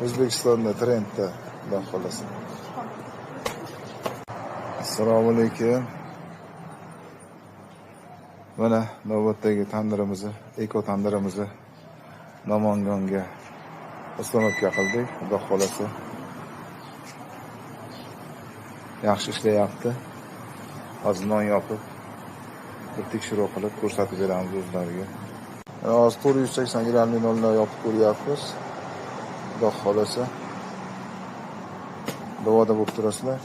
O'zbekistonda trendda, xudo xolasa. Assalomu alaykum. Mana navbatdagi tandirimizni, eko tandirimizni Namangonga postanovka qildik, xudo xolasa. Yaxshi ishlayapti. Hozir non yopib, bir tekshiruv qilib ko'rsatib beramiz o'zlariga. Hozir 480 grammli nonlar yopib ko'ryapmiz. Xudo xolasa. Davoda bo'lib turasizlar.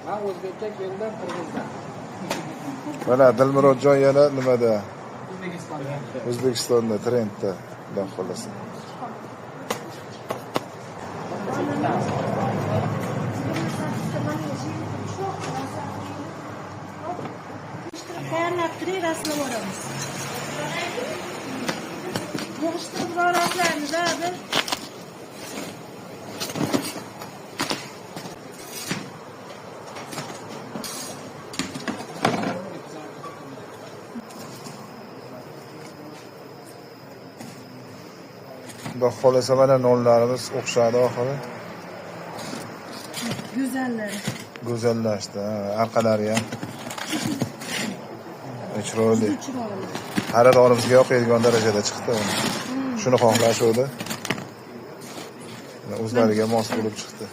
Ha, o'zbekcha keldim, Qirg'izdan. Mana Dilmurodjon yana nimada? O'zbekistonda. O'zbekistonda trendda, xudo xolasa. Tayyorlab turing, rasmlab olamiz. Yig'ishtirib olasizlarmiz, hozir. Xudo xolasa mana nonlarimiz o'xshadi oxiri. Go'zallashdi, orqalari ham chiroyli. Xaridorimizga yoqadigan darajada chiqdi. Shuni xohlashuvdi. O'zlariga mos bo'lib chiqdi.